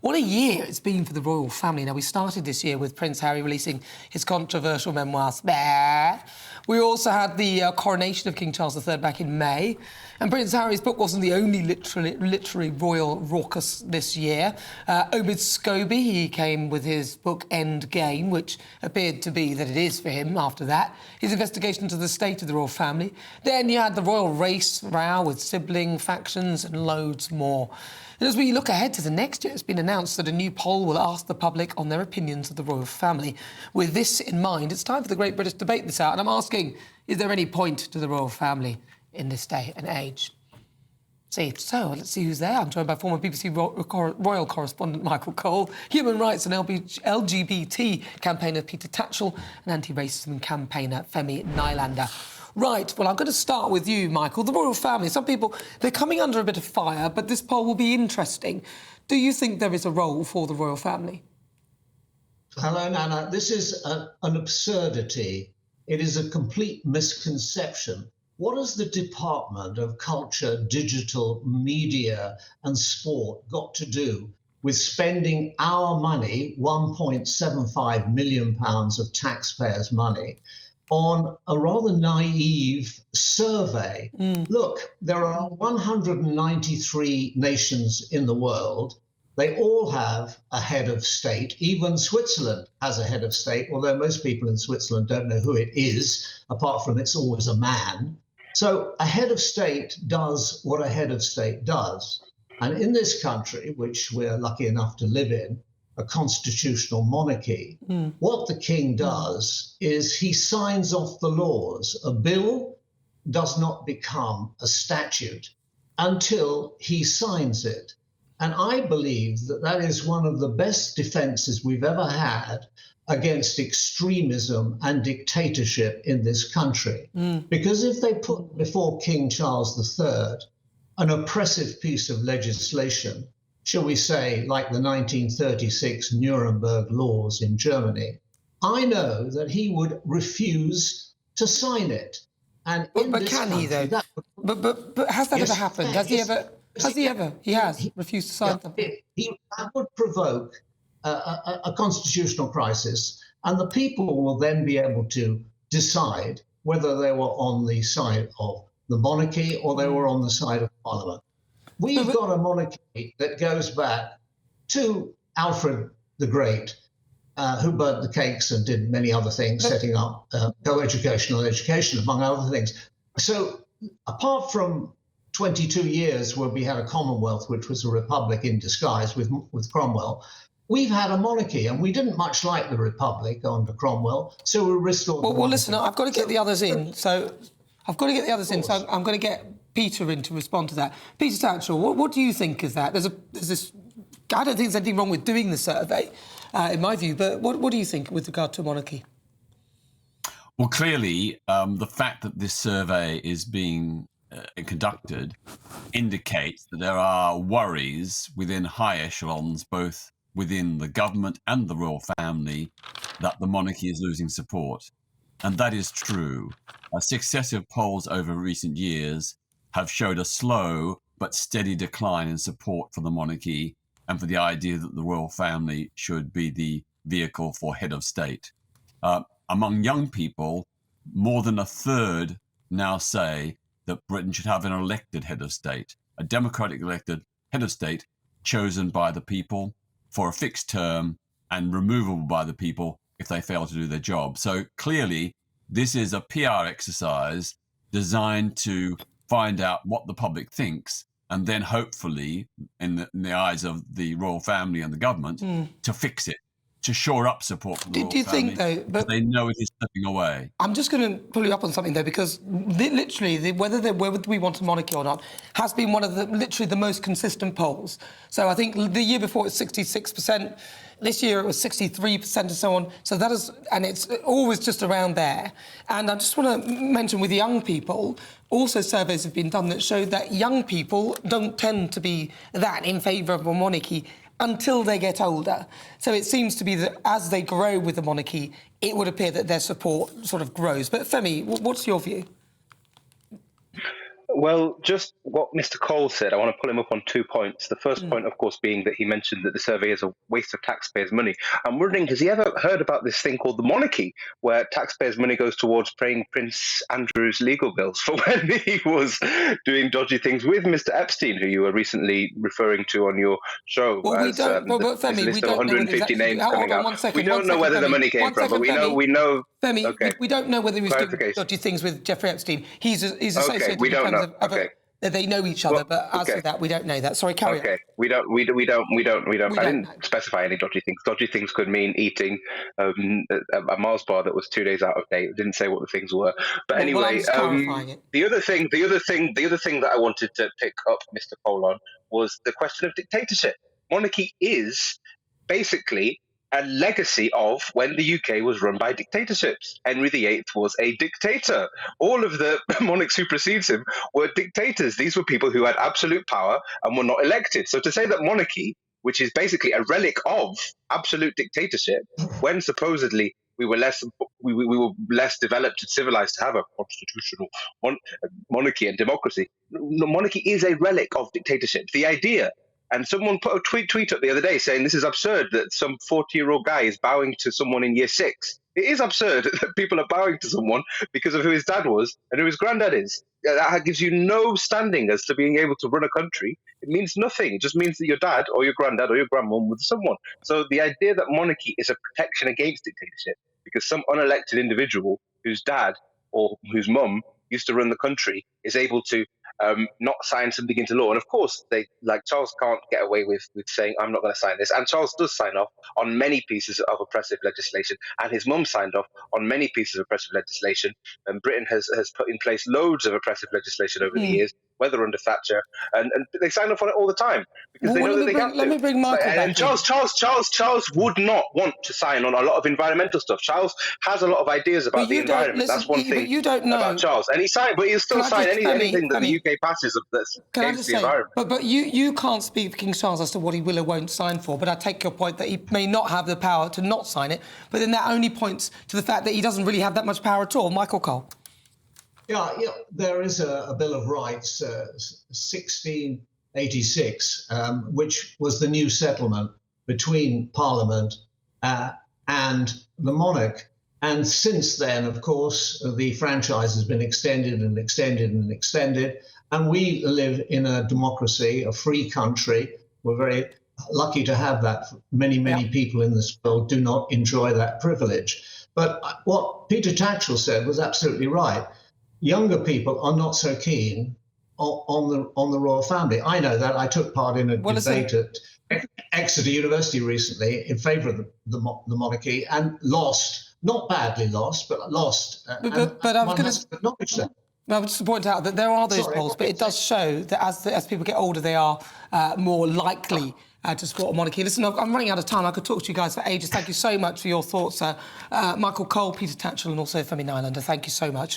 What a year it's been for the royal family. Now, we started this year with Prince Harry releasing his controversial memoir, Spare. We also had the coronation of King Charles III back in May. And Prince Harry's book wasn't the only literary royal raucous this year. Omid Scobie, he came with his book End Game, which appeared to be that it is for him after that. His investigation into the state of the royal family. Then you had the royal race row with sibling factions and loads more. And as we look ahead to the next year, it's been announced that a new poll will ask the public on their opinions of the royal family. With this in mind, it's time for the Great British Debate this out. And I'm asking, is there any point to the royal family in this day and age? So let's see who's there. I'm joined by former BBC royal correspondent Michael Cole, human rights and LGBT campaigner Peter Tatchell, and anti-racism campaigner Femi Nylander. Right, well, I'm going to start with you, Michael. The royal family, some people, they're coming under a bit of fire, but this poll will be interesting. Do you think there is a role for the royal family? Hello, Nana. This is an absurdity. It is a complete misconception. What has the Department of Culture, Digital, Media and Sport got to do with spending our money, £1.75 million of taxpayers' money, on a rather naive survey? Look, there are 193 nations in the world. They all have a head of state. Even Switzerland has a head of state, although most people in Switzerland don't know who it is, apart from it's always a man. So a head of state does what a head of state does. And in this country, which we're lucky enough to live in, a constitutional monarchy, what the king does is he signs off the laws. A bill does not become a statute until he signs it. And I believe that that is one of the best defenses we've ever had against extremism and dictatorship in this country. Because if they put before King Charles III an oppressive piece of legislation, shall we say, like the 1936 Nuremberg laws in Germany, I know that he would refuse to sign it. And but can he, though? But has that ever happened? Has he ever? He has refused to sign them. That would provoke a constitutional crisis, and the people will then be able to decide whether they were on the side of the monarchy or they were on the side of Parliament. We've got a monarchy that goes back to Alfred the Great, who burnt the cakes and did many other things, setting up co-educational education, among other things. So apart from 22 years where we had a Commonwealth, which was a republic in disguise with Cromwell, we've had a monarchy, and we didn't much like the republic under Cromwell, so we restored Well, listen, I've got to get the others in, so I'm going to get Peter in to respond to that. Peter Tatchell, what do you think is that? There's this. I don't think there's anything wrong with doing the survey, in my view. But what do you think with regard to monarchy? Well, clearly, the fact that this survey is being conducted indicates that there are worries within high echelons, both within the government and the royal family, that the monarchy is losing support. And that is true. Successive polls over recent years have showed a slow but steady decline in support for the monarchy and for the idea that the royal family should be the vehicle for head of state. Among young people, more than a third now say that Britain should have an elected head of state, a democratic elected head of state chosen by the people for a fixed term and removable by the people if they fail to do their job. So clearly, this is a PR exercise designed to find out what the public thinks, and then hopefully, in the eyes of the royal family and the government, to fix it, to shore up support for the royal family. Do you think, though, but they know it is slipping away? I'm just going to pull you up on something, though, because whether we want a monarchy or not has been one of the most consistent polls. So I think the year before it was 66%. This year it was 63% and so on. So that is, and it's always just around there. And I just want to mention with young people, also surveys have been done that show that young people don't tend to be that in favour of a monarchy until they get older. So it seems to be that as they grow with the monarchy, it would appear that their support sort of grows. But Femi, what's your view? Well, just what Mr. Cole said, I want to pull him up on 2 points. The first point, of course, being that he mentioned that the survey is a waste of taxpayers' money. I'm wondering, has he ever heard about this thing called the Monarchy, where taxpayers' money goes towards paying Prince Andrew's legal bills for when he was doing dodgy things with Mr. Epstein, who you were recently referring to on your show? Well, we as don't. But his Femi, we list of don't know whether 150 exactly. names Hold coming on out. one second. We don't know whether the money came from, but we know. Femi, Okay, we don't know whether he was doing clarification. dodgy things with Jeffrey Epstein. He's Okay, associated we in don't terms know. of Okay. that they know each other, Well, but as okay. for that, we don't know that. Sorry, carry on. Okay, we don't. We I don't didn't know. specify any dodgy things. Dodgy things could mean eating a Mars bar that was 2 days out of date. It didn't say what the things were. But Well, I'm anyway, just clarifying it. the other thing that I wanted to pick up, Mr. Cole, on was the question of dictatorship. Monarchy is basically a legacy of when the UK was run by dictatorships. Henry VIII was a dictator. All of the monarchs who precedes him were dictators. These were people who had absolute power and were not elected. So to say that monarchy, which is basically a relic of absolute dictatorship, when supposedly we were less developed and civilized to have a constitutional monarchy and democracy. Monarchy is a relic of dictatorship. The idea, and someone put a tweet up the other day saying this is absurd that some 40-year-old guy is bowing to someone in year 6. It is absurd that people are bowing to someone because of who his dad was and who his granddad is. That gives you no standing as to being able to run a country. It means nothing. It just means that your dad or your granddad or your grandmom was someone. So the idea that monarchy is a protection against dictatorship because some unelected individual whose dad or whose mum used to run the country is able to not sign something into law. And of course, Charles can't get away with saying, I'm not going to sign this. And Charles does sign off on many pieces of oppressive legislation. And his mum signed off on many pieces of oppressive legislation. And Britain has put in place loads of oppressive legislation over the years, whether under Thatcher. And they sign off on it all the time because they know that they have to. Let me bring Michael back And Charles would not want to sign on a lot of environmental stuff. Charles has a lot of ideas about the environment. That's one thing you don't know about Charles. And he signed, but he'll still sign anything that the UK passes that's against the environment. But you can't speak for King Charles as to what he will or won't sign for, but I take your point that he may not have the power to not sign it, but then that only points to the fact that he doesn't really have that much power at all. Michael Cole. Yeah, there is a Bill of Rights, 1686, which was the new settlement between Parliament and the monarch. And since then, of course, the franchise has been extended and extended and extended. And we live in a democracy, a free country. We're very lucky to have that. Many people in this world do not enjoy that privilege. But what Peter Tatchell said was absolutely right. Younger people are not so keen on the royal family. I know that. I took part in a debate at Exeter University recently in favour of the monarchy and lost. Not badly lost, but lost. But I was going to acknowledge that. I would just point out that there are those polls, but it does show that as people get older, they are more likely to support a monarchy. Listen, I'm running out of time. I could talk to you guys for ages. Thank you so much for your thoughts. Michael Cole, Peter Tatchell and also Femi Nylander, thank you so much.